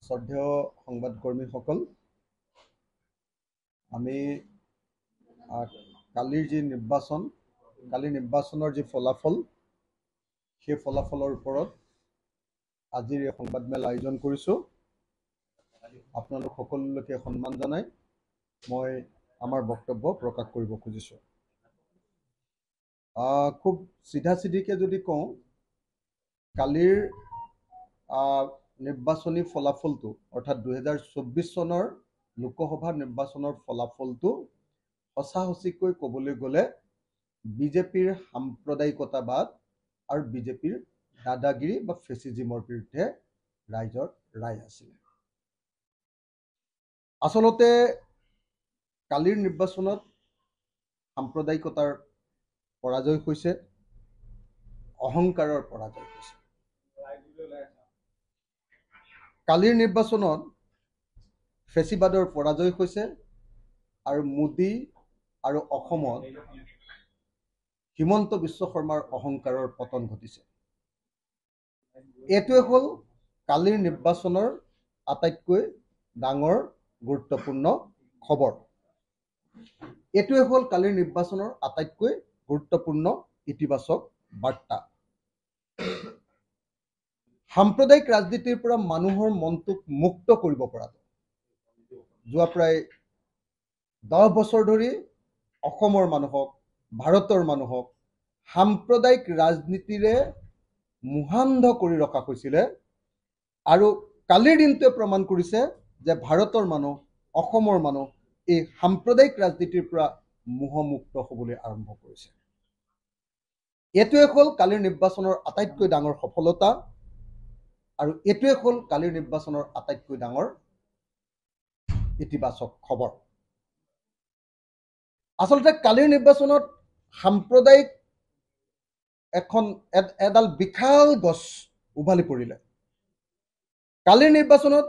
শ্ৰদ্ধেয় সংবাদকৰ্মীসকল, আমি কালিৰ যি নিৰ্বাচন, কালিৰ নিৰ্বাচনৰ যি ফলাফল, সেই ফলাফলৰ ওপৰত আজিৰ এই সংবাদমেল আয়োজন কৰিছোঁ। আপোনালোক সকলোলৈকে সন্মান জনাই মই আমাৰ বক্তব্য প্ৰকাশ কৰিব খুজিছোঁ। খুব চিধা চিধিকৈ যদি কওঁ, কালিৰ নিৰ্বাচনী ফলাফলটো অৰ্থাৎ 2024 চনৰ লোকসভা নিৰ্বাচনৰ ফলাফলটো সঁচা সঁচিকৈ ক'বলৈ গ'লে বিজেপিৰ সাম্প্ৰদায়িকতাবাদ আৰু বিজেপিৰ দাদাগিৰি বা ফেচিজিমৰ বিৰুদ্ধে ৰাইজৰ ৰায় আছিলে। আচলতে কালিৰ নিৰ্বাচনত সাম্প্ৰদায়িকতাৰ পৰাজয় হৈছে, অহংকাৰৰ পৰাজয় হৈছে। কালিৰ নিৰ্বাচনত ফেচিবাদৰ পৰাজয় হৈছে আৰু মোদী আৰু অসমত হিমন্ত বিশ্ব শৰ্মাৰ অহংকাৰৰ পতন ঘটিছে। এইটোৱে হ'ল কালিৰ নিৰ্বাচনৰ আটাইতকৈ ডাঙৰ গুৰুত্বপূৰ্ণ খবৰ। এইটোৱে হ'ল কালিৰ নিৰ্বাচনৰ আটাইতকৈ গুৰুত্বপূৰ্ণ ইতিবাচক বাৰ্তা। সাম্প্ৰদায়িক ৰাজনীতিৰ পৰা মানুহৰ মনটোক মুক্ত কৰিব পৰাটো যোৱা প্ৰায় 10 বছৰ ধৰি অসমৰ মানুহক, ভাৰতৰ মানুহক সাম্প্ৰদায়িক ৰাজনীতিৰে মোহান্ধ কৰি ৰখা হৈছিলে। আৰু কালিৰ দিনটোৱে প্ৰমাণ কৰিছে যে ভাৰতৰ মানুহ, অসমৰ মানুহ এই সাম্প্ৰদায়িক ৰাজনীতিৰ পৰা মোহমুক্ত হ'বলৈ আৰম্ভ কৰিছে। এইটোৱে হ'ল কালিৰ নিৰ্বাচনৰ আটাইতকৈ ডাঙৰ সফলতা আৰু এইটোৱে হ'ল কালিৰ নিৰ্বাচনৰ আটাইতকৈ ডাঙৰ ইতিবাচক খবৰ। আচলতে কালিৰ নিৰ্বাচনত সাম্প্ৰদায়িক এডাল বিশাল গছ উভালি পৰিলে। কালিৰ নিৰ্বাচনত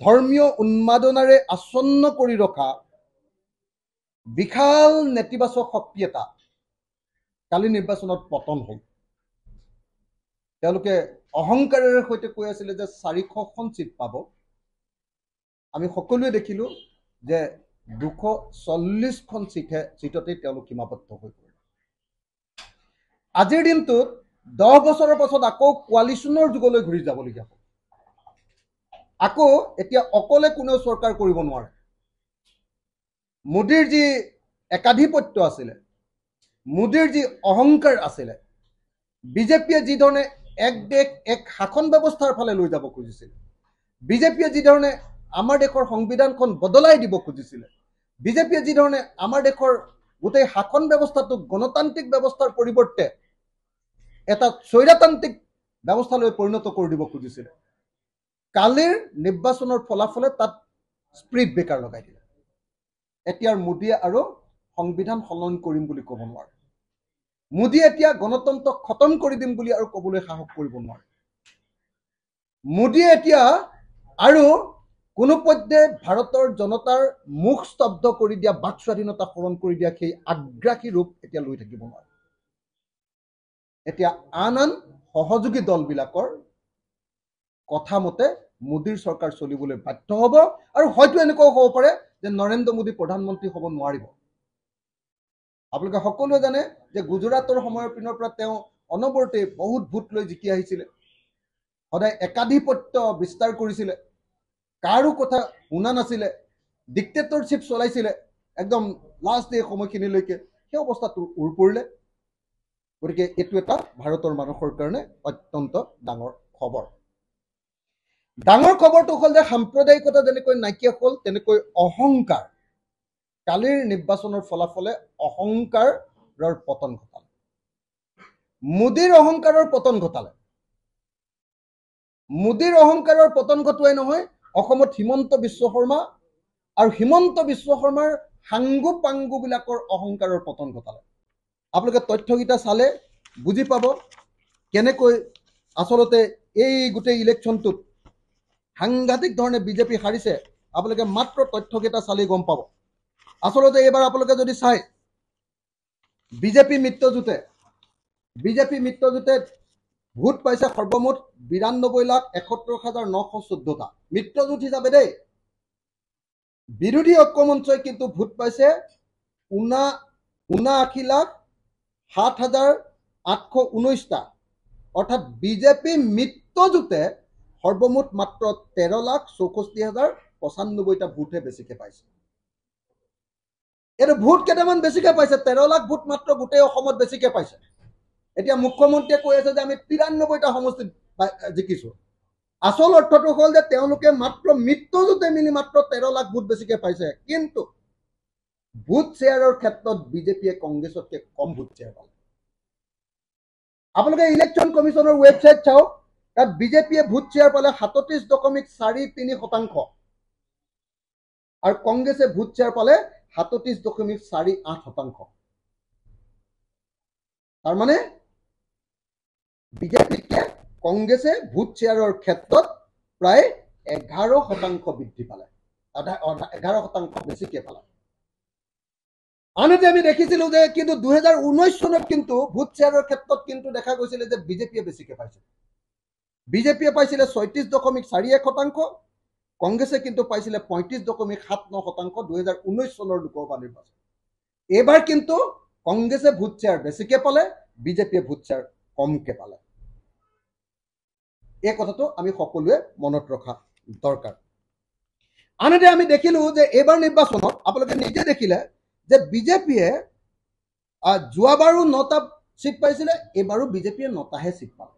ধৰ্মীয় উন্মাদনাৰে আচ্ছন্ন কৰি ৰখা বিশাল নেতিবাচক শক্তি এটা কালিৰ নিৰ্বাচনত পতন হ'ল। তেওঁলোকে অহংকাৰেৰে সৈতে কৈ আছিলে যে 400খন চিট পাব। আমি সকলোৱে দেখিলোঁ যে 240খন চিটতে তেওঁলোক সীমাবদ্ধ হৈ পৰিল। আজিৰ দিনটোত 10 বছৰৰ পাছত আকৌ কোৱালিশ্যনৰ যুগলৈ ঘূৰি যাবলগীয়া হ'ল। আকৌ এতিয়া অকলে কোনেও চৰকাৰ কৰিব নোৱাৰে। মোদীৰ যি একাধিপত্য আছিলে, মোদীৰ যি অহংকাৰ আছিলে, বিজেপিয়ে যি ধৰণে এক দেশ এক শাসন ব্যৱস্থাৰ ফালে লৈ যাব খুজিছিলে, বিজেপিয়ে যি ধৰণে আমাৰ দেশৰ সংবিধানখন বদলাই দিব খুজিছিলে, বিজেপিয়ে যি ধৰণে আমাৰ দেশৰ গোটেই শাসন ব্যৱস্থাটোক গণতান্ত্ৰিক ব্যৱস্থাৰ পৰিৱৰ্তে এটা স্বৈৰতান্ত্ৰিক ব্যৱস্থালৈ পৰিণত কৰি দিব খুজিছিলে, কালিৰ নিৰ্বাচনৰ ফলাফলে তাত স্প্ৰিট ব্ৰেকাৰ লগাই দিলে। এতিয়া মোদীয়ে আৰু সংবিধান সলনি কৰিম বুলি ক'ব নোৱাৰে। মোদীয়ে এতিয়া গণতন্ত্ৰক খতম কৰি দিম বুলি আৰু ক'বলৈ সাহস কৰিব নোৱাৰে। মোদীয়ে এতিয়া আৰু কোনোপধ্যে ভাৰতৰ জনতাৰ মুখ স্তব্ধ কৰি দিয়া, বাক স্বাধীনতা হৰণ কৰি দিয়া সেই আগ্ৰাসী ৰূপ এতিয়া লৈ থাকিব নোৱাৰে। এতিয়া আন সহযোগী দলবিলাকৰ কথা মতে মোদীৰ চৰকাৰ চলিবলৈ বাধ্য হ'ব আৰু হয়তো এনেকুৱাও হ'ব পাৰে যে নৰেন্দ্ৰ মোদী প্ৰধানমন্ত্ৰী হ'ব নোৱাৰিব। আপোনালোকে সকলোৱে জানে যে গুজৰাটৰ সময়ৰ পিনৰ পৰা তেওঁ অনবৰতে বহুত ভোট লৈ জিকি আহিছিলে, সদায় একাধিপত্য বিস্তাৰ কৰিছিলে, কাৰো কথা শুনা নাছিলে, ডিক্টেটৰশ্বিপ চলাইছিলে একদম লাষ্ট এই সময়খিনিলৈকে। সেই অৱস্থাটো উৰ পৰিলে। গতিকে এইটো এটা ভাৰতৰ মানুহৰ কাৰণে অত্যন্ত ডাঙৰ খবৰ। ডাঙৰ খবৰটো হ'ল যে সাম্প্ৰদায়িকতা যেনেকৈ নাইকিয়া হ'ল, তেনেকৈ অহংকাৰ, কালিৰ নিৰ্বাচনৰ ফলাফলে অহংকাৰৰ পতন ঘটালে। মোদীৰ অহংকাৰৰ পতন ঘটালে। মোদীৰ অহংকাৰৰ পতন ঘটোৱাই নহয়, অসমত হিমন্ত বিশ্ব শৰ্মা আৰু হিমন্ত বিশ্ব শৰ্মাৰ সাংগু পাংগুবিলাকৰ অহংকাৰৰ পতন ঘটালে। আপোনালোকে তথ্যকেইটা চালে বুজি পাব কেনেকৈ আচলতে এই গোটেই ইলেকশ্যনটোত সাংঘাতিক ধৰণে বিজেপি হাৰিছে। আপোনালোকে মাত্ৰ তথ্যকেইটা চালেই গম পাব। আচলতে এইবাৰ আপোনালোকে যদি চাই, বিজেপি মিত্ৰজোঁটে ভোট পাইছে সৰ্বমুঠ 92,71,914টা মিত্ৰজোঁট হিচাপে দেই। বিৰোধী ঐক্যমঞ্চই কিন্তু ভোট পাইছে 79,07,819টা, অৰ্থাৎ বিজেপি মিত্ৰজোঁটে সৰ্বমুঠ মাত্ৰ 13,64,095টা ভোটহে বেছিকে পাইছে। এইটো ভোট কেইটামান বেছিকে পাইছে, 13 লাখ ভোট মাত্ৰ গোটেই অসমত বেছিকে পাইছে। এতিয়া মুখ্যমন্ত্ৰীয়ে কৈ আছে যে আমি 93টা সমষ্টিত জিকিছো। আচল অৰ্থটো হ'ল যে তেওঁলোকে মাত্ৰ মিত্ৰজোঁটে মিলি মাত্ৰ 13 লাখ ভোট বেছিকে পাইছে, কিন্তু ভোট শ্বেয়াৰৰ ক্ষেত্ৰত বিজেপিয়ে কংগ্ৰেছতকৈ কম ভোট শ্বেয়াৰ পালে। আপোনালোকে ইলেকশ্যন কমিশ্যনৰ ৱেবছাইট চাওক, তাত বিজেপিয়ে ভোট শ্বেয়াৰ পালে 37.43%, আৰু কংগ্ৰেছে ভোট শ্বেয়াৰ পালে 37.48%। তাৰমানে বিজেপিতকে কংগ্ৰেছে ভোট শ্বেয়াৰৰ ক্ষেত্ৰত প্ৰায় 11% বৃদ্ধি পালে, 11% বেছিকে পালে। আনহাতে আমি দেখিছিলো যে কিন্তু 2019 চনত কিন্তু ভোট শ্বেয়াৰৰ ক্ষেত্ৰত কিন্তু দেখা গৈছিলে যে বিজেপিয়ে বেছিকে পাইছে। বিজেপিয়ে পাইছিলে 36.41%, কংগ্ৰেছে কিন্তু পাইছিলে 35.79% 2019 চনৰ লোকসভা নিৰ্বাচন। এইবাৰ কিন্তু কংগ্ৰেছে ভোট শ্বেয়াৰ বেছিকে পালে, বিজেপিয়ে ভোট শ্বেয়াৰ কমকে পালে। এই কথাটো আমি সকলোৱে মনত ৰখা দৰকাৰ। আনহাতে আমি দেখিলো যে এইবাৰ নিৰ্বাচনত আপোনালোকে নিজে দেখিলে যে বিজেপিয়ে যোৱাবাৰো 9টা সিট পাইছিলে, এইবাৰো বিজেপিয়ে 9টাহে সিট পালে।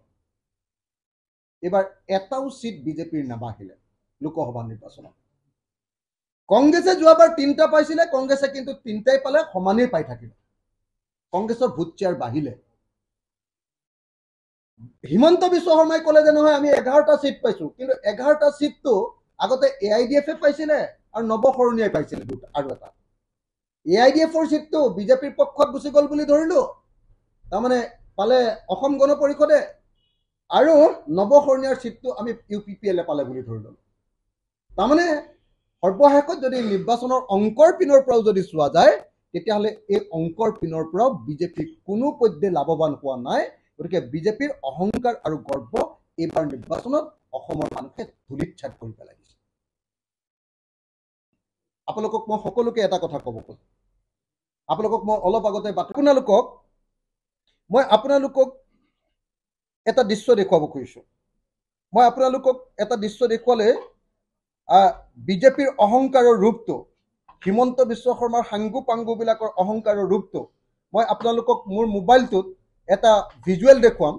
এইবাৰ এটাও সিট বিজেপিৰ নাবাঢ়িলে লোকসভা নিৰ্বাচনত। কংগ্ৰেছে যোৱাবাৰ 3টা পাইছিলে, কংগ্ৰেছে কিন্তু 3টাই পালে, সমানেই পাই থাকিলে। কংগ্ৰেছৰ ভোট শ্বেয়াৰ বাঢ়িলে। হিমন্ত বিশ্ব শৰ্মাই ক'লে যে নহয় আমি 11টা সিট পাইছো, কিন্তু 11টা সিটটো আগতে AIDF পাইছিলে আৰু নৱশৰণীয়াই পাইছিলে দুটা, আৰু এটা AIDFৰ সিটটো বিজেপিৰ পক্ষত গুচি গ'ল বুলি ধৰিলো, তাৰমানে পালে অসম গণ পৰিষদে, আৰু নৱশৰণীয়াৰ সিটটো আমি UPPL পালে বুলি ধৰিলো। তাৰমানে সৰ্বশেষত যদি নিৰ্বাচনৰ অংকৰ পিনৰ পৰাও যদি চোৱা যায়, তেতিয়াহ'লে এই অংকৰ পিনৰ পৰাও বিজেপি কোনো পধ্যে লাভৱান হোৱা নাই। গতিকে বিজেপিৰ অহংকাৰ আৰু গৰ্ব এইবাৰ নিৰ্বাচনত অসমৰ মানুহে ধূলিচ্ছাত কৰি পেলাই দিছে। আপোনালোকক মই সকলোকে এটা কথা ক'ব খোজো, আপোনালোকক মই অলপ আগতে আপোনালোকক এটা দৃশ্য দেখুৱাব খুজিছো। মই আপোনালোকক এটা দৃশ্য দেখুৱালে বিজেপিৰ অহংকাৰৰ ৰূপটো, হিমন্ত বিশ্ব শৰ্মাৰ সাংগু পাংগুবিলাকৰ অহংকাৰৰ ৰূপটো মই আপোনালোকক মোৰ মোবাইলটোত এটা ভিজুৱেল দেখুৱাম,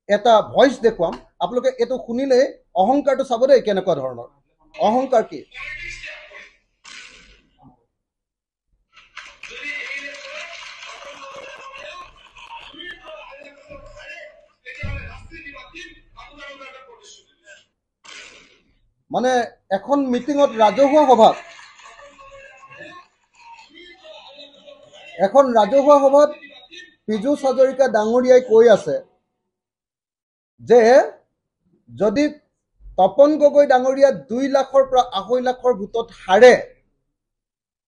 এটা ভইচ দেখুৱাম। আপোনালোকে এইটো শুনিলে অহংকাৰটো চাব দেই কেনেকুৱা ধৰণৰ অহংকাৰ কি। মানে এখন মিটিঙত, ৰাজহুৱা সভাত পীযুষ হাজৰিকা ডাঙৰীয়াই কৈ আছে যে যদি তপন গগৈ ডাঙৰীয়া 2 লাখৰ পৰা 2.5 লাখৰ ভোটত হাৰে,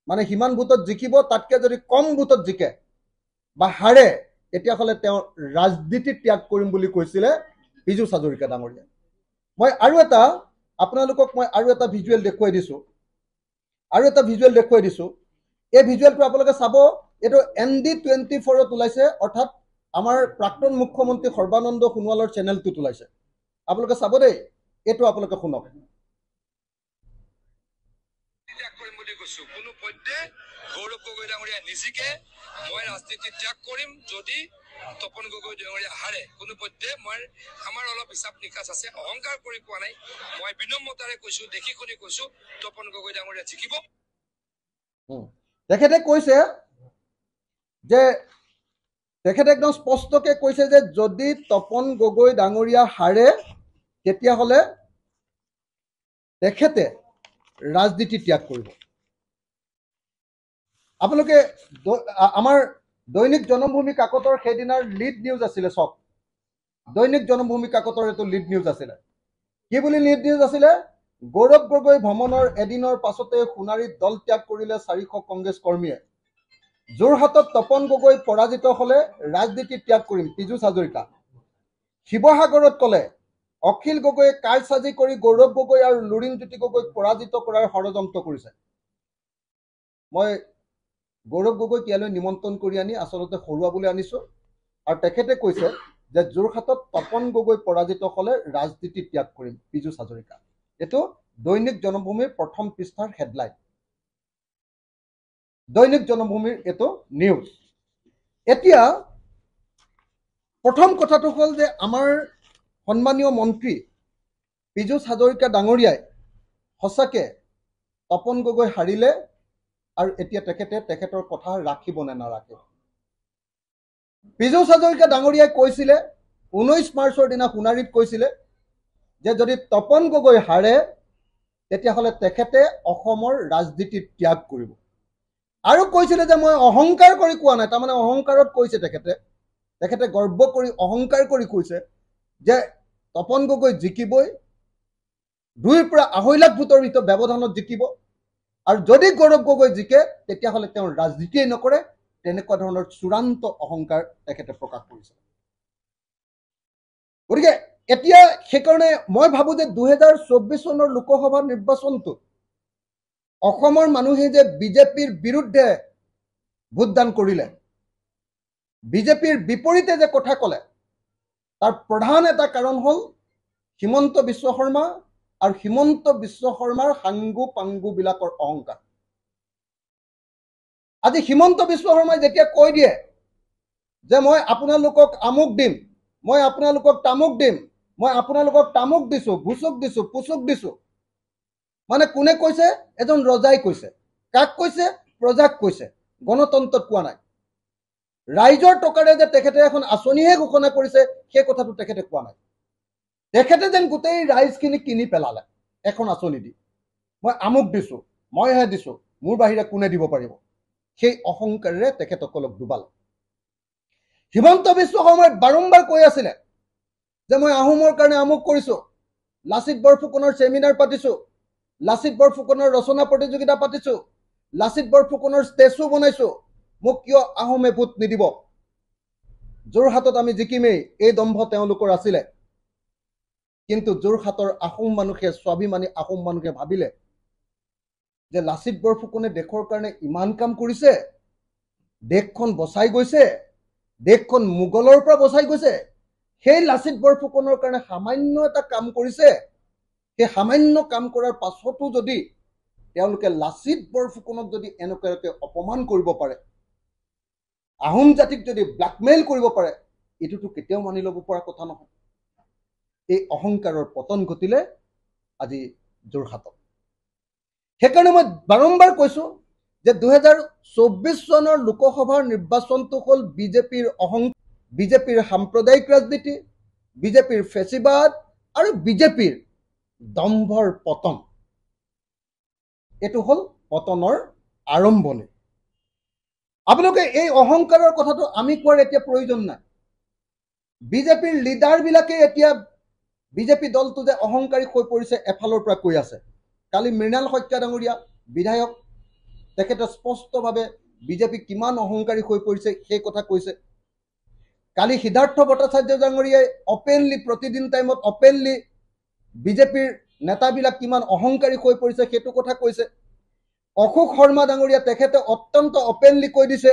মানে সিমান ভোটত জিকিব, তাতকে যদি কম ভোটত জিকে বা হাৰে, তেতিয়াহ'লে তেওঁ ৰাজনীতি ত্যাগ কৰিম বুলি কৈছিলে পীযুষ হাজৰিকা ডাঙৰীয়া। মই আপোনালোকক আৰু এটা ভিজুৱেল দেখুৱাই দিছো, এই ভিজুৱেলটো আপোনালোকে চাব। এইটো ND24ত ওলাইছে, অৰ্থাৎ আমাৰ প্ৰাক্তন মুখ্যমন্ত্ৰী সৰ্বানন্দ সোণোৱালৰ চেনেলটোত ওলাইছে। আপোনালোকে চাব দেই, এইটো আপোনালোকে শুনক। কোনো পধ্যে গৌৰৱ গগৈ ডাঙৰীয়া নিজিকে, মই ৰাজনীতি ত্যাগ কৰিম যদি তপন গগৈ ডাঙৰীয়া হাৰে। কোনো পধ্যে আমাৰ অলপ হিচাপ নিকাচ আছে, অহংকাৰ কৰি পোৱা নাই। মই বিনম্ৰতাৰে কৈছো, দেখি শুনি কৈছো, তপন গগৈ ডাঙৰীয়া জিকিব। তেখেতে কৈছে যে, তেখেতে একদম স্পষ্টকে কৈছে যে যদি তপন গগৈ ডাঙৰীয়া হাৰে, তেতিয়াহ'লে তেখেতে ৰাজনীতি ত্যাগ কৰিব। আপোনালোকে আমাৰ দৈনিক জনমভূমি কাকতৰ সেইদিনাৰ লিড নিউজ আছিলে, চব দৈনিক জনমভূমি কাকতৰ এইটো লিড নিউজ আছিলে। কি বুলি লিড নিউজ আছিলে? গৌৰৱ গগৈ ভ্ৰমণৰ এদিনৰ পাছতে সোণাৰীত দল ত্যাগ কৰিলে 400 কংগ্ৰেছ কৰ্মীয়ে। যোৰহাটত তপন গগৈ পৰাজিত হ'লে ৰাজনীতি ত্যাগ কৰিম, পীযুষ হাজৰিকা। শিৱসাগৰত ক'লে অখিল গগৈয়ে কাৰচাজি কৰি গৌৰৱ গগৈ আৰু লুৰিণজ্যোতি গগৈক পৰাজিত কৰাৰ ষড়যন্ত্ৰ কৰিছে। মই গৌৰৱ গগৈক ইয়ালৈ নিমন্ত্ৰণ কৰি আনি আচলতে হৰুৱাবলৈ আনিছোঁ আৰু তেখেতে কৈছে যে যোৰহাটত তপন গগৈ পৰাজিত হ'লে ৰাজনীতি ত্যাগ কৰিম, পীযুষ হাজৰিকা। এইটো দৈনিক জনভূমিৰ প্ৰথম পৃষ্ঠাৰ হেডলাইন, দৈনিক জনভূমিৰ এইটো নিউজ। এতিয়া প্ৰথম কথাটো হ'ল যে আমাৰ সন্মানীয় মন্ত্ৰী পীযুষ হাজৰিকা ডাঙৰীয়াই সঁচাকৈ তপন গগৈ হাৰিলে আৰু এতিয়া তেখেতৰ কথা ৰাখিব নে নাৰাখে। পীযুষ হাজৰিকা ডাঙৰীয়াই কৈছিলে 19 মাৰ্চৰ দিনা সোণাৰীত কৈছিলে যে যদি তপন গগৈ হাৰে তেতিয়াহ'লে তেখেতে অসমৰ ৰাজনীতি ত্যাগ কৰিব আৰু কৈছিলে যে মই অহংকাৰ কৰি কোৱা নাই, তাৰমানে অহংকাৰত কৈছে তেখেতে গৰ্ব কৰি অহংকাৰ কৰি কৈছে যে তপন গগৈ জিকিবই, 2 পৰা 2.5 লাখ ভোটৰ ভিতৰত ব্যৱধানত জিকিব আৰু যদি গৌৰৱ গগৈ জিকে তেতিয়াহ'লে তেওঁ ৰাজনীতিয়ে নকৰে, তেনেকুৱা ধৰণৰ চূড়ান্ত অহংকাৰ তেখেতে প্ৰকাশ কৰিছে। গতিকে এতিয়া সেইকাৰণে মই ভাবোঁ যে 2024 চনৰ লোকসভা নিৰ্বাচনটো অসমৰ মানুহে যে বিজেপিৰ বিৰুদ্ধে ভোটদান কৰিলে, বিজেপিৰ বিপৰীতে যে কথা ক'লে, তাৰ প্ৰধান এটা কাৰণ হ'ল হিমন্ত বিশ্ব শৰ্মা আৰু হিমন্ত বিশ্ব শৰ্মাৰ সাংগু পাংগুবিলাকৰ অহংকাৰ। আজি হিমন্ত বিশ্ব শৰ্মাই যেতিয়া কৈ দিয়ে যে মই আপোনালোকক আমুক দিম, মই আপোনালোকক তামুক দিম, মই আপোনালোকক তামুক দিছোঁ, ভুচুক দিছোঁ, পুচুক দিছোঁ, মানে কোনে কৈছে? এজন ৰজাই কৈছে। কাক কৈছে? প্ৰজাক কৈছে, গণতন্ত্ৰত কোৱা নাই। ৰাইজৰ টকাৰে যে তেখেতে এখন আঁচনিহে ঘোষণা কৰিছে সেই কথাটো তেখেতে কোৱা নাই। তেখেতে যেন গোটেই ৰাইজখিনি কিনি পেলালে এখন আঁচনি দি, মই আমুক দিছোঁ, মইহে দিছোঁ, মোৰ বাহিৰে কোনে দিব পাৰিব, সেই অহংকাৰেৰে তেখেতসকলক ডুবালে। হিমন্ত বিশ্ব শৰ্মাই বাৰম্বাৰ কৈ আছিলে যে মই আহোমৰ কাৰণে আমুক কৰিছোঁ, লাচিত বৰফুকনৰ ছেমিনাৰ পাতিছোঁ, লাচিত বৰফুকনৰ ৰচনা প্ৰতিযোগিতা পাতিছোঁ, লাচিত বৰফুকনৰ ষ্টেচু বনাইছোঁ, মোক কিয় আহোমে ভোট নিদিব, যোৰহাটত আমি জিকিমেই, এই দম্ভ তেওঁলোকৰ আছিলে। কিন্তু যোৰহাটৰ আহোম মানুহে, স্বাভিমানী আহোম মানুহে ভাবিলে যে লাচিত বৰফুকনে দেশৰ কাৰণে ইমান কাম কৰিছে, দেশখন বচাই গৈছে, দেশখন মোগলৰ পৰা বচাই গৈছে, সেই লাচিত বৰফুকনৰ কাৰণে সামান্য এটা কাম কৰিছে, সেই সামান্য কাম কৰাৰ পাছতো যদি তেওঁলোকে লাচিত বৰফুকনক যদি এনেকুৱাকৈ অপমান কৰিব পাৰে, আহোম জাতিক যদি ব্লেকমেইল কৰিব পাৰে, এইটোতো কেতিয়াও মানি ল'ব পৰা কথা নহয়। এই অহংকাৰৰ পতন ঘটিলে আজি যোৰহাটত। সেইকাৰণে মই বাৰম্বাৰ কৈছোঁ যে 2024 চনৰ লোকসভাৰ নিৰ্বাচনটো হ'ল বিজেপিৰ বিজেপিৰ সাম্প্ৰদায়িক ৰাজনীতি, বিজেপিৰ ফেচিবাদ আৰু বিজেপিৰ দম্ভৰ পতন। এইটো হ'ল পতনৰ আৰম্ভণি। আপোনালোকে এই অহংকাৰৰ কথাটো আমি কোৱাৰ এতিয়া প্ৰয়োজন নাই। বিজেপিৰ লিডাৰবিলাকে এতিয়া বিজেপি দলটো যে অহংকাৰী হৈ পৰিছে এফালৰ পৰা কৈ আছে। কালি মৃণাল শইকীয়া ডাঙৰীয়া বিধায়ক, তেখেতে স্পষ্টভাৱে বিজেপি কিমান অহংকাৰী হৈ পৰিছে সেই কথা কৈছে। কালি সিদ্ধাৰ্থ ভট্টাচাৰ্য ডাঙৰীয়াই অপেনলি, প্ৰতিদিন টাইমত অপেনলি বিজেপিৰ নেতাবিলাক কিমান অহংকাৰী হৈ পৰিছে সেইটো কথা কৈছে। অশোক শৰ্মা ডাঙৰীয়া তেখেতে অত্যন্ত অপেনলি কৈ দিছে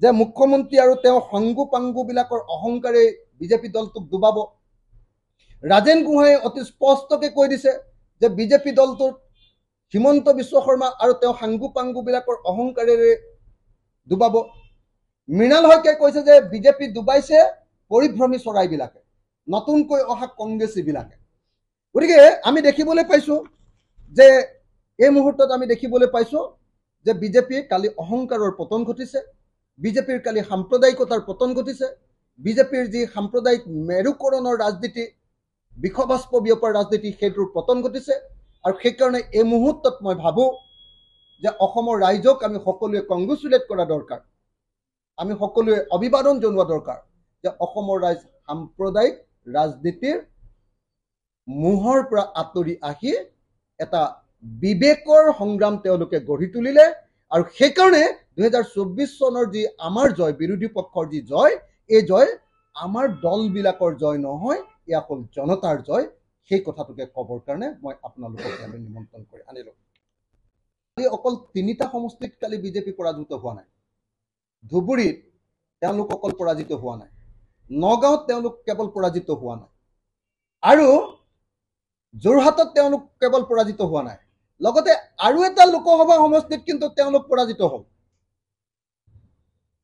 যে মুখ্যমন্ত্ৰী আৰু তেওঁ সাংগু পাংগুবিলাকৰ অহংকাৰে বিজেপি দলটোক ডুবাব। ৰাজেন গোহাঁয়ে অতি স্পষ্টকৈ কৈ দিছে যে বিজেপি দলটোত হিমন্ত বিশ্ব শৰ্মা আৰু তেওঁ সাংগু পাংগুবিলাকৰ অহংকাৰেৰে ডুবাব। মৃণাল শইকীয়াই কৈছে যে বিজেপি ডুবাইছে পৰিভ্ৰমী চৰাইবিলাকে, নতুনকৈ অহা কংগ্ৰেছীবিলাকে। গতিকে আমি দেখিবলৈ পাইছোঁ যে এই মুহূৰ্তত আমি দেখিবলৈ পাইছোঁ যে বিজেপিৰ কালি অহংকাৰৰ পতন ঘটিছে, বিজেপিৰ কালি সাম্প্ৰদায়িকতাৰ পতন ঘটিছে, বিজেপিৰ যি সাম্প্ৰদায়িক মেৰুকৰণৰ ৰাজনীতি, বিষবাষ্প বিয়পাৰ ৰাজনীতি, সেইটোৰ পতন ঘটিছে। আৰু সেইকাৰণে এই মুহূৰ্তত মই ভাবোঁ যে অসমৰ ৰাইজক আমি সকলোৱে কংগ্ৰেচুলেট কৰা দৰকাৰ, আমি সকলোৱে অভিবাদন জনোৱা দৰকাৰ যে অসমৰ ৰাইজ সাম্প্ৰদায়িক ৰাজনীতিৰ মোহৰ পৰা আঁতৰি আহি এটা বিবেকৰ সংগ্ৰাম তেওঁলোকে গঢ়ি তুলিলে। আৰু সেইকাৰণে 2024 চনৰ যি আমাৰ জয়, বিৰোধী পক্ষৰ যি জয়, এই জয় আমাৰ দলবিলাকৰ জয় নহয়, এয়া হ'ল জনতাৰ জয়। সেই কথাটোকে ক'বৰ কাৰণে মই আপোনালোকক ইয়ালৈ নিমন্ত্ৰণ কৰি আনিলোঁ। অকল 3টা সমষ্টিত কালি বিজেপি পৰাজিত হোৱা নাই। ধুবুৰীত তেওঁলোক অকল পৰাজিত হোৱা নাই, নগাঁৱত তেওঁলোক কেৱল পৰাজিত হোৱা নাই, আৰু যোৰহাটত তেওঁলোক কেৱল পৰাজিত হোৱা নাই, লগতে আৰু এটা লোকসভা সমষ্টিত কিন্তু তেওঁলোক পৰাজিত হ'ল।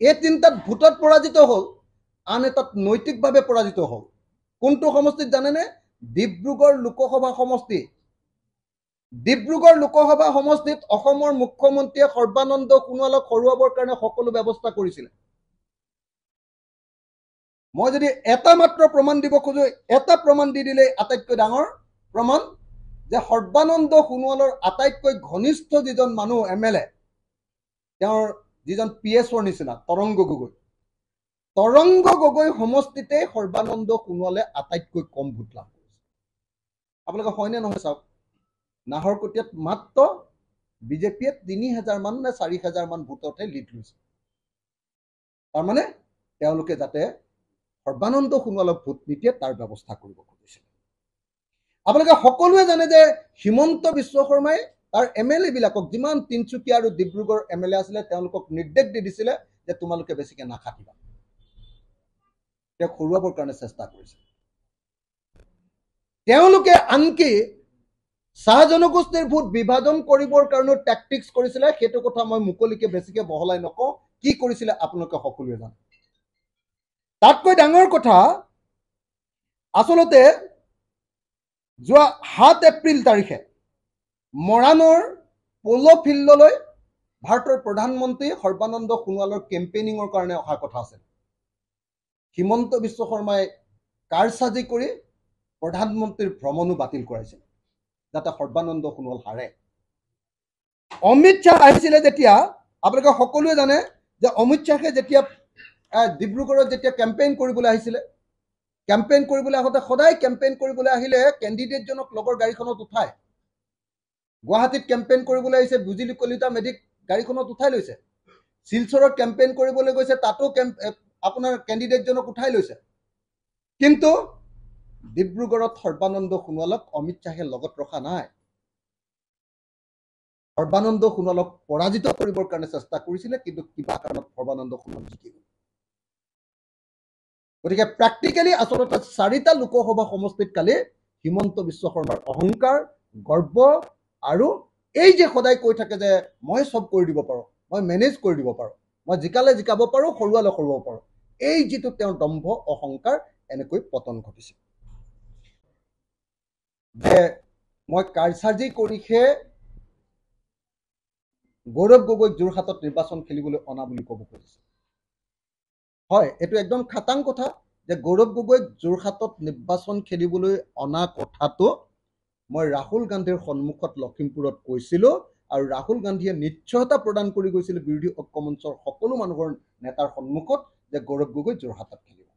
এই 3টাত ভোটত পৰাজিত হ'ল, আন এটাত নৈতিকভাৱে পৰাজিত হ'ল। কোনটো সমষ্টিত জানেনে? ডিব্ৰুগড় লোকসভা সমষ্টি। ডিব্ৰুগড় লোকসভা সমষ্টিত অসমৰ মুখ্যমন্ত্ৰীয়ে সৰ্বানন্দ সোণোৱালক হৰুৱাবৰ কাৰণে সকলো ব্যৱস্থা কৰিছিলে। মই যদি এটা মাত্ৰ প্ৰমাণ দিব খোজো, এটা প্ৰমাণ দি দিলে আটাইতকৈ ডাঙৰ প্ৰমাণ যে সৰ্বানন্দ সোণোৱালৰ আটাইতকৈ ঘনিষ্ঠ যিজন মানুহ MLA, তেওঁৰ যিজন PSৰ নিচিনা তৰংগ গগৈ, তৰংগ গগৈ সমষ্টিতে সৰ্বানন্দ সোণোৱালে আটাইতকৈ কম ভোট লাভ কৰিছে। আপোনালোকে হয়নে নহয় চাওক, নাহৰকটীয়াত মাত্ৰ বিজেপিয়ে 3000 মান নে 4000 মান ভোটতহে লিড লৈছে। তাৰমানে তেওঁলোকে যাতে সৰ্বানন্দ সোণোৱালক ভোট নিদিয়ে তাৰ ব্যৱস্থা কৰিব খুজিছিল। আপোনালোকে সকলোৱে জানে যে হিমন্ত বিশ্ব শৰ্মাই তাৰ MLA বিলাকক, যিমান তিনচুকীয়া আৰু ডিব্ৰুগড় MLA আছিলে, তেওঁলোকক নিৰ্দেশ দি দিছিলে যে তোমালোকে বেছিকে নাখাটিবা। তেওঁক হৰুৱাবৰ কাৰণে চেষ্টা কৰিছে। তেওঁলোকে আনকি চাহ জনগোষ্ঠীৰ ভোট বিভাজন কৰিবৰ কাৰণেও টেকটিক্স কৰিছিলে। সেইটো কথা মই মুকলিকে বেছিকে বহলাই নকওঁ, কি কৰিছিলে আপোনালোকে সকলোৱে জানে। তাতকৈ ডাঙৰ কথা, আচলতে যোৱা 7 এপ্ৰিল তাৰিখে মৰাণৰ প'ল' ফিল্ডলৈ ভাৰতৰ প্ৰধানমন্ত্ৰী সৰ্বানন্দ সোণোৱালৰ কেম্পেইনিঙৰ কাৰণে অহা কথা আছিল। হিমন্ত বিশ্ব শৰ্মাই কাৰসাজি কৰি প্ৰধানমন্ত্ৰীৰ ভ্ৰমণো বাতিল কৰাইছিল যাতে সৰ্বানন্দ সোণোৱাল হাৰে। অমিত শ্বাহ আহিছিলে যেতিয়া, আপোনালোকে সকলোৱে জানে যে অমিত শ্বাহে যেতিয়া ডিব্ৰুগড়ত যেতিয়া কেম্পেইন কৰিবলৈ আহিছিলে, কেম্পেইন কৰিবলৈ আহোঁতে সদায় কেম্পেইন কৰিবলৈ আহিলে কেণ্ডিডেটজনক লগৰ গাড়ীখনত উঠায়। গুৱাহাটীত কেম্পেইন কৰিবলৈ আহিছে, বুজিলি কলিতা মেধিক গাড়ীখনত উঠাই লৈছে। শিলচৰত কেম্পেইন কৰিবলৈ গৈছে, তাতো আপোনাৰ কেণ্ডিডেটজনক উঠাই লৈছে। কিন্তু ডিব্ৰুগড়ত সৰ্বানন্দ সোণোৱালক অমিত শ্বাহে লগত ৰখা নাই। সৰ্বানন্দ সোণোৱালক পৰাজিত কৰিবৰ কাৰণে চেষ্টা কৰিছিলে, কিন্তু কিবা কাৰণত সৰ্বানন্দ সোণোৱাল জিকি গ'ল। গতিকে প্ৰেক্টিকেলি আচলতে 4টা লোকসভা সমষ্টিত কালি হিমন্ত বিশ্ব শৰ্মাৰ অহংকাৰ, গৰ্ব আৰু এই যে সদায় কৈ থাকে যে মই চব কৰি দিব পাৰোঁ, মই মেনেজ কৰি দিব পাৰোঁ, মই জিকালে জিকাব পাৰোঁ, হৰুৱালে হৰুৱাব পাৰোঁ, এই যিটো তেওঁৰ দম্ভ অহংকাৰ, এনেকৈ পতন ঘটিছে। যে মই কাৰসাজি কৰিহে গৌৰৱ গগৈক যোৰহাটত নিৰ্বাচন খেলিবলৈ অনা বুলি ক'ব খুজিছে। হয়, এইটো একদম খাটাং কথা যে গৌৰৱ গগৈক যোৰহাটত নিৰ্বাচন খেলিবলৈ অনা কথাটো মই ৰাহুল গান্ধীৰ সন্মুখত লখিমপুৰত কৈছিলোঁ, আৰু ৰাহুল গান্ধীয়ে নিশ্চয়তা প্ৰদান কৰি গৈছিল বিৰোধী ঐক্য মঞ্চৰ সকলো মানুহৰ নেতাৰ সন্মুখত যে গৌৰৱ গগৈ যোৰহাটত খেলিব।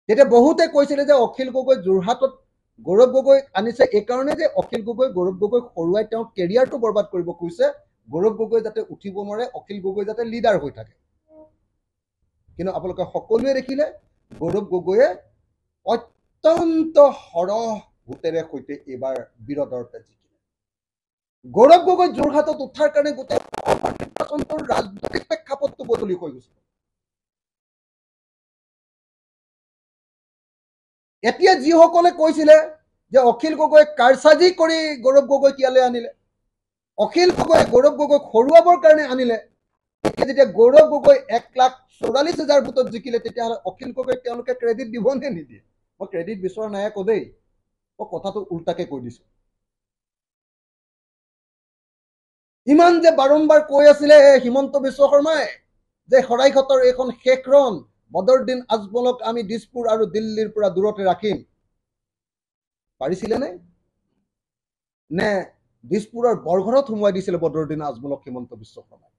তেতিয়া বহুতে কৈছিলে যে অখিল গগৈ যোৰহাটত গৌৰৱ গগৈক আনিছে এইকাৰণে যে অখিল গগৈ গৌৰৱ গগৈক হৰুৱাই তেওঁৰ কেৰিয়াৰটো বৰবাদ কৰিব খুজিছে, গৌৰৱ গগৈ যাতে উঠিব নোৱাৰে, অখিল গগৈ যাতে লিডাৰ হৈ থাকে। কিন্তু আপোনালোকে সকলোৱে দেখিলে গৌৰৱ গগৈয়ে অত্যন্ত সৰহ ভোটেৰে সৈতে এইবাৰ বিৰোধৰ জিকিলে। গৌৰৱ গগৈ যোৰহাটত উঠাৰ কাৰণে গোটেই নিৰ্বাচনটোৰ ৰাজনৈতিক প্ৰেক্ষাপটটো বদলি হৈ গৈছে। এতিয়া যিসকলে কৈছিলে যে অখিল গগৈ কাৰসাজি কৰি গৌৰৱ গগৈক ইয়ালৈ আনিলে, অখিল গগৈ গৌৰৱ গগৈক হৰুৱাবৰ কাৰণে আনিলে, যেতিয়া গৌৰৱ গগৈ 1,44,000 ভোটত জিকিলে, তেতিয়াহ'লে অখিল গগৈক তেওঁলোকে ক্ৰেডিট দিব নে নিদিয়ে? মই ক্ৰেডিট বিচৰা নাই আকৌ দেই, মই কথাটো উল্টাকে কৈ দিছো। ইমান যে বাৰম্বাৰ কৈ আছিলে হিমন্ত বিশ্ব শৰ্মাই যে শৰাইঘাটৰ এইখন শেষ ৰণ, বদৰুদ্দিন আজমলক আমি দিছপুৰ আৰু দিল্লীৰ পৰা দূৰতে ৰাখিম, পাৰিছিলে নে দিছপুৰৰ বৰঘৰত সোমোৱাই দিছিলে বদৰুদ্দিন আজমলক হিমন্ত বিশ্ব শৰ্মাই?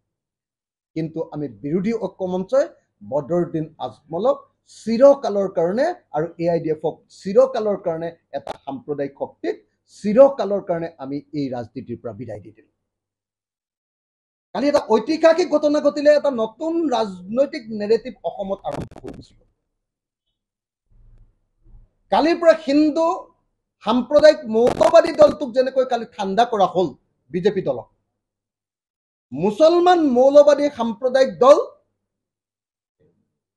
কিন্তু আমি বিৰোধী ঐক্য মঞ্চই বদৰুদ্দিন আজমলক চিৰকালৰ কাৰণে আৰু AIDFক চিৰকালৰ কাৰণে এটা সাম্প্ৰদায়িক শক্তিক চিৰকালৰ কাৰণে আমি এই ৰাজনীতিৰ পৰা বিদায় দি দিলোঁ। কালি এটা ঐতিহাসিক ঘটনা ঘটিলে, এটা নতুন ৰাজনৈতিক নেৰেটিভ অসমত আৰম্ভ হৈ গৈছিল। কালিৰ পৰা হিন্দু সাম্প্ৰদায়িক মৌলবাদী দলটোক যেনেকৈ কালি ঠাণ্ডা কৰা হ'ল বিজেপি দলক, মুছলমান মৌলবাদী সাম্প্ৰদায়িক দল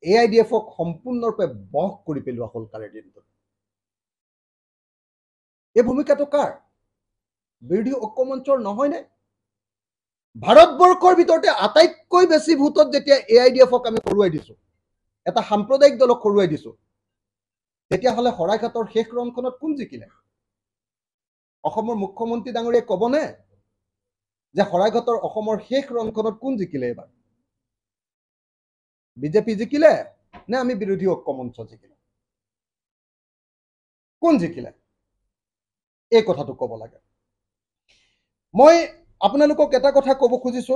AIDF-ক সম্পূৰ্ণৰূপে বশ কৰি পেলোৱা হ'ল কালিৰ দিনটোত। এই ভূমিকাটো কাৰ? বিৰোধী ঐক্য মঞ্চৰ নহয়নে? ভাৰতবৰ্ষৰ ভিতৰতে আটাইতকৈ বেছি ভোটত যেতিয়া AIDF-ক আমি হৰুৱাই দিছো, এটা সাম্প্ৰদায়িক দলক হৰুৱাই দিছো, তেতিয়াহ'লে শৰাইঘাটৰ শেষ ৰণখনত কোন জিকিলে? অসমৰ মুখ্যমন্ত্ৰী ডাঙৰীয়াই ক'বনে যে শৰাইঘাটৰ অসমৰ শেষ ৰণখনত কোন জিকিলে? এইবাৰ বিজেপি জিকিলে নে আমি বিৰোধী ঐক্য মঞ্চ জিকিলে? কোন জিকিলে? এই কথাটো ক'ব লাগে। মই আপোনালোকক এটা কথা ক'ব খুজিছো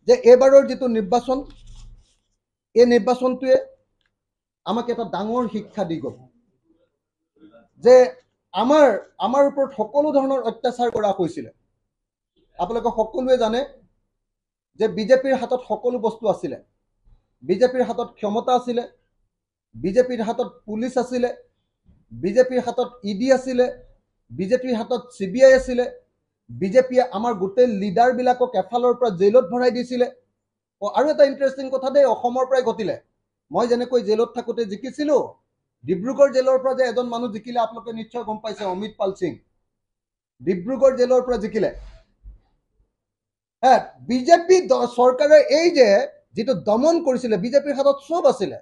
যে এইবাৰৰ যিটো নিৰ্বাচন, এই নিৰ্বাচনটোৱে আমাক এটা ডাঙৰ শিক্ষা দি গ'ল যে আমাৰ ওপৰত সকলো ধৰণৰ অত্যাচাৰ কৰা হৈছিলে। আপোনালোকে সকলোৱে জানে যে বিজেপিৰ হাতত সকলো বস্তু আছিলে। বিজেপিৰ হাতত ক্ষমতা আছিলে, বিজেপিৰ হাতত পুলিচ আছিলে, বিজেপিৰ হাতত ED আছিলে, বিজেপিৰ হাতত CBI আছিলে। বিজেপিয়ে আমাৰ গোটেই লিডাৰবিলাকক এফালৰ পৰা জেলত ভৰাই দিছিলে। আৰু এটা ইণ্টাৰেষ্টিং কথা দেই, অসমৰ পৰাই ঘটিলে। মই যেনেকৈ জেলত থাকোঁতে জিকিছিলোঁ, ডিব্ৰুগড় জেলৰ পৰা যে এজন মানুহ জিকিলে আপোনালোকে নিশ্চয় গম পাইছে, অমিত পাল সিং। ডিব্ৰুগড় জেলৰ পৰা জিকিলে। বিজেপি চৰকাৰে এই যে যিটো দমন কৰিছিলে, বিজেপিৰ হাতত চব আছিলে।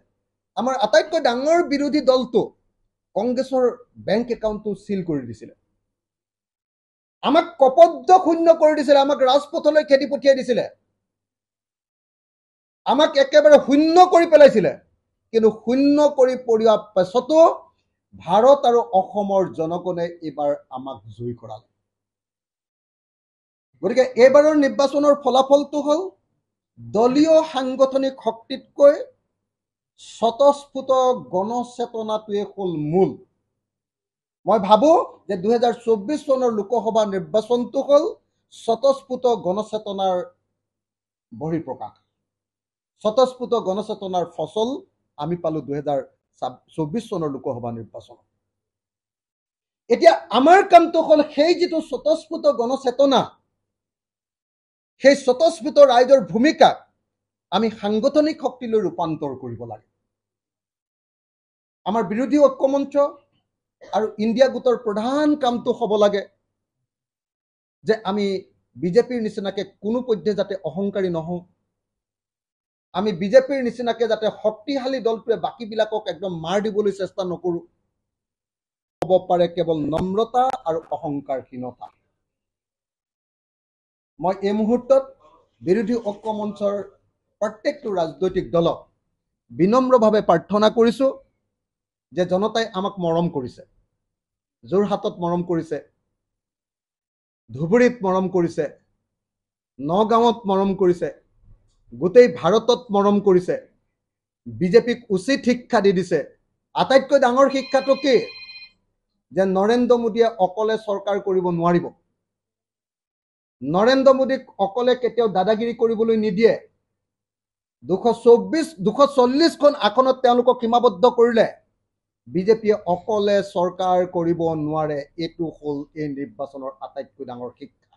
আমাৰ আটাইতকৈ ডাঙৰ বিৰোধী দলটো কংগ্ৰেছৰ বেংক একাউণ্টটো চিল কৰি দিছিলে। আমাক কপদ্য শূন্য কৰি দিছিলে, আমাক ৰাজপথলৈ খেদি পঠিয়াই দিছিলে, আমাক একেবাৰে শূন্য কৰি পেলাইছিলে। কিন্তু শূন্য কৰি পৰিয়া পাছতো ভাৰত আৰু অসমৰ জনগণে এইবাৰ আমাক জয়ী কৰালে। গতিকে এইবাৰৰ নিৰ্বাচনৰ ফলাফলটো হ'ল দলীয় সাংগঠনিক শক্তিতকৈ স্বতঃস্ফূৰ্ত গণচেতনাটোৱে হ'ল মূল। মই ভাবো যে 2024 চনৰ লোকসভা নিৰ্বাচনটো হ'ল স্বতঃস্ফূৰ্ত গণচেতনাৰ বহিঃপ্ৰকাশ। স্বতঃস্ফূৰ্ত গণচেতনাৰ ফচল আমি পালো 2024 চনৰ লোকসভা নিৰ্বাচন। এতিয়া আমাৰ কামটো হ'ল সেই যিটো স্বতঃস্ফূৰ্ত গণচেতনা, সেই স্বতঃস্ফূৰ্ত ৰাইজৰ ভূমিকাক আমি সাংগঠনিক শক্তিলৈ ৰূপান্তৰ কৰিব লাগে। আমাৰ বিৰোধী ঐক্য মঞ্চ আৰু ইণ্ডিয়া গোটৰ প্ৰধান কামটো হ'ব লাগে যে আমি বিজেপিৰ নিচিনাকে কোনো পধ্যে যাতে অহংকাৰী নহওঁ, আমি বিজেপিৰ নিচিনাকে যাতে শক্তিশালী দলটোৱে বাকীবিলাকক একদম মাৰ দিবলৈ চেষ্টা নকৰোঁ। হ'ব পাৰে কেৱল নম্ৰতা আৰু অহংকাৰহীনতা। মই এই মুহূৰ্তত বিৰোধী ঐক্য মঞ্চৰ প্ৰত্যেকটো ৰাজনৈতিক দলক বিনম্ৰভাৱে প্ৰাৰ্থনা কৰিছোঁ যে জনতাই আমাক মৰম কৰিছে। যোৰহাটত মৰম কৰিছে, ধুবুৰীত মৰম কৰিছে, নগাঁৱত মৰম কৰিছে, গোটেই ভাৰতত মৰম কৰিছে। বিজেপিক উচিত শিক্ষা দি দিছে। আটাইতকৈ ডাঙৰ শিক্ষাটো কি? যে নৰেন্দ্ৰ মোদীয়ে অকলে চৰকাৰ কৰিব নোৱাৰিব। নৰেন্দ্ৰ মোদীক অকলে কেতিয়াও দাদাগিৰি কৰিবলৈ নিদিয়ে। 240খন আসনত তেওঁলোকক সীমাবদ্ধ কৰিলে। বিজেপিয়ে অকলে চৰকাৰ কৰিব নোৱাৰে। এইটো হ'ল এই নিৰ্বাচনৰ আটাইতকৈ ডাঙৰ শিক্ষা।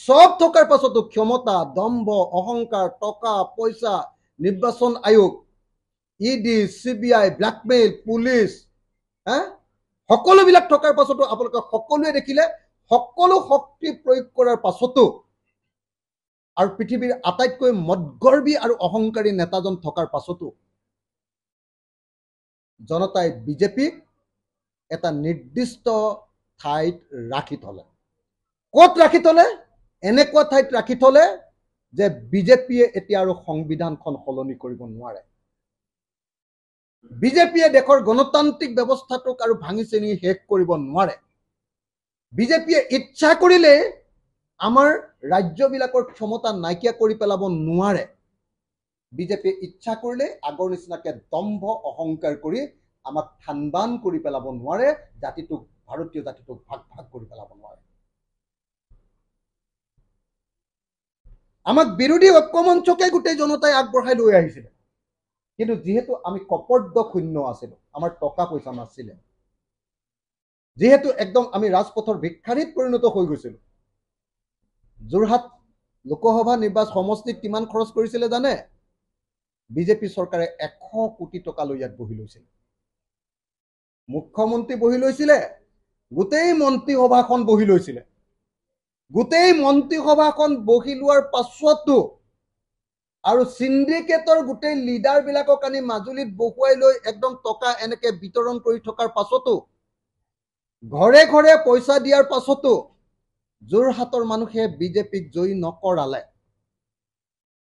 সব থকাৰ পাছতো ক্ষমতা, দম্ভ, অহংকাৰ, টকা পইচা, নিৰ্বাচন আয়োগ, ED, CBI, ব্লেকমেইল, পুলিচ, সকলোবিলাক থকাৰ পাছতো আপোনালোকে সকলোৱে দেখিলে, সকলো শক্তি প্ৰয়োগ কৰাৰ পাছতো আৰু পৃথিৱীৰ আটাইতকৈ মদগৰ্বী আৰু অহংকাৰী নেতাজন থকাৰ পাছতো জনতাই বিজেপিক এটা নিৰ্দিষ্ট ঠাইত ৰাখি থলে। ক'ত ৰাখি থলে? এনেকুৱা ঠাইত ৰাখি থলে যে বিজেপিয়ে এতিয়া আৰু সংবিধানখন সলনি কৰিব নোৱাৰে। বিজেপিয়ে দেশৰ গণতান্ত্ৰিক ব্যৱস্থাটোক আৰু ভাঙি চিনি শেষ কৰিব নোৱাৰে। বিজেপিয়ে ইচ্ছা কৰিলে আমাৰ ৰাজ্যবিলাকৰ ক্ষমতা নাইকিয়া কৰি পেলাব নোৱাৰে। বিজেপিয়ে ইচ্ছা কৰিলে আগৰ নিচিনাকে দম্ভ অহংকাৰ কৰি আমাক থানবান কৰি পেলাব নোৱাৰে। জাতিটোক, ভাৰতীয় জাতিটোক ভাগ ভাগ কৰি পেলাব নোৱাৰে। আমাক বিৰোধী ঐক্য মঞ্চকে গোটেই জনতাই আগবঢ়াই লৈ আহিছিলে। কিন্তু যিহেতু আমি কপৰ্দ শূন্য আছিলোঁ, আমাৰ টকা পইচা নাছিলে, যিহেতু একদম আমি ৰাজপথৰ ভিক্ষাৰীত পৰিণত হৈ গৈছিলোঁ। যোৰহাট লোকসভা নিৰ্বাচন সমষ্টিত কিমান খৰচ কৰিছিলে জানে? বিজেপি চৰকাৰে 100 কোটি টকা লৈ ইয়াত বহি লৈছিল। মুখ্যমন্ত্ৰী বহি লৈছিলে, গোটেই মন্ত্ৰীসভাখন বহি লৈছিলে। গোটেই মন্ত্ৰীসভাখন বহি লোৱাৰ পাছতো আৰু চিণ্ডিকেটৰ গোটেই লিডাৰবিলাকক আনি মাজুলীত বহুৱাই লৈ একদম টকা এনেকে বিতৰণ কৰি থকাৰ পাছতো, ঘৰে ঘৰে পইচা দিয়াৰ পাছতো যোৰহাটৰ মানুহে বিজেপিক জয়ী নকৰালে।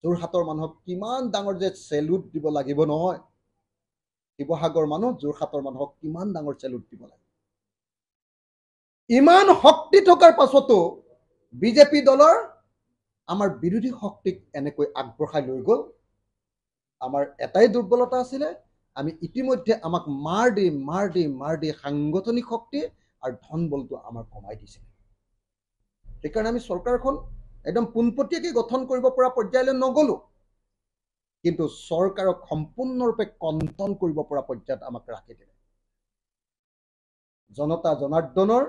যোৰহাটৰ মানুহক কিমান ডাঙৰ যে চেলুট দিব লাগিব নহয়, শিৱসাগৰ মানুহ যোৰহাটৰ মানুহক কিমান ডাঙৰ চেলুট দিব লাগে। ইমান শক্তি থকাৰ পাছতো বিজেপি দলৰ আমাৰ বিৰোধী শক্তিক এনেকৈ আগবঢ়াই লৈ গ'ল। আমাৰ এটাই দুৰ্বলতা আছিলে, আমি ইতিমধ্যে আমাক মাৰ দি সাংগঠনিক শক্তি আৰু ধন বলটো আমাৰ কমাই দিছিলে। সেইকাৰণে আমি চৰকাৰখন একদম পোনপটীয়াকৈ গঠন কৰিব পৰা পৰ্যায়লৈ নগ'লো, কিন্তু চৰকাৰক সম্পূৰ্ণৰূপে কণ্ট্ৰল কৰিব পৰা পৰ্যায়ত আমাক ৰাখি দিলে। জনতা জনাৰ্দনৰ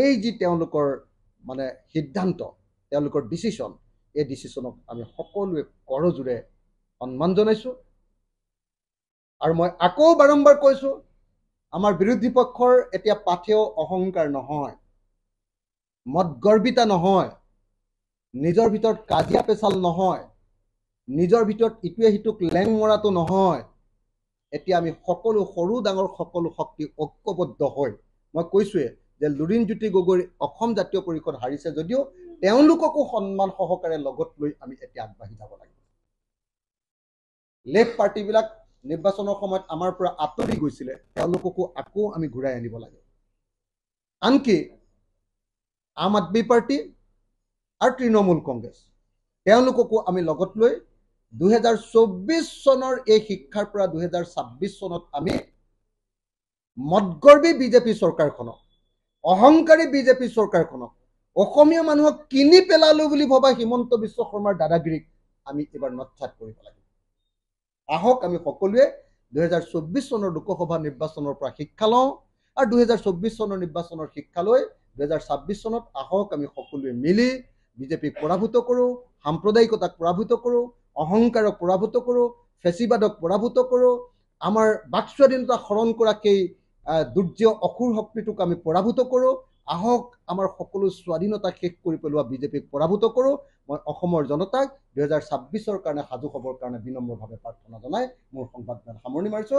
এই যি তেওঁলোকৰ মানে সিদ্ধান্ত, তেওঁলোকৰ ডিচিশ্যন, এই ডিচিশ্যনক আমি সকলোৱে কৰজোৰে সন্মান জনাইছোঁ। আৰু মই আকৌ বাৰম্বাৰ কৈছোঁ, আমাৰ বিৰোধী পক্ষৰ এতিয়া পাথেয় অহংকাৰ নহয়, মদগৰ্বিতা নহয়, নিজৰ ভিতৰত কাজিয়া পেচাল নহয়, নিজৰ ভিতৰত ইটোৱে সিটোক লেং মৰাটো নহয়। এতিয়া আমি সকলো সৰু ডাঙৰ সকলো শক্তি ঐক্যবদ্ধ হৈ, মই কৈছোঁৱে যে লুৰিণজ্যোতি গগৈৰ অসম জাতীয় পৰিষদ হাৰিছে যদিও তেওঁলোককো সন্মান সহকাৰে লগত লৈ আমি এতিয়া আগবাঢ়ি যাব লাগিব। লেফ্ট পাৰ্টিবিলাক নিৰ্বাচনৰ সময়ত আমাৰ পৰা আঁতৰি গৈছিলে, তেওঁলোককো আকৌ আমি ঘূৰাই আনিব লাগে। আনকি আম আদমি পাৰ্টি আৰু তৃণমূল কংগ্ৰেছ, তেওঁলোককো আমি লগত লৈ 2024 চনৰ এই শিক্ষাৰ পৰা 2026 চনত আমি মদগৰ্বী বিজেপি চৰকাৰখনক, অহংকাৰী বিজেপি চৰকাৰখনক, অসমীয়া মানুহক কিনি পেলালো বুলি ভবা হিমন্ত বিশ্ব শৰ্মাৰ দাদাগিৰিক আমি এবাৰ নৎখাত কৰিব লাগে। আহক আমি সকলোৱে 2024 চনৰ লোকসভা নিৰ্বাচনৰ পৰা শিক্ষা লওঁ আৰু 2024 চনৰ নিৰ্বাচনৰ শিক্ষা লৈ 2026 চনত আহক আমি সকলোৱে মিলি বিজেপিক পৰাভূত কৰোঁ, সাম্প্ৰদায়িকতাক পৰাভূত কৰোঁ, অহংকাৰক পৰাভূত কৰোঁ, ফেচিবাদক পৰাভূত কৰোঁ, আমাৰ বাক স্বাধীনতা হৰণ কৰা সেই দুৰ্য অসুৰ শক্তিটোক আমি পৰাভূত কৰোঁ। আহক আমাৰ সকলো স্বাধীনতা শেষ কৰি পেলোৱা বিজেপিক পৰাভূত কৰোঁ। মই অসমৰ জনতাক 2026 কাৰণে সাজু হ'বৰ কাৰণে বিনম্ৰভাৱে প্ৰাৰ্থনা জনাই মোৰ সংবাদ সামৰণি মাৰিছোঁ।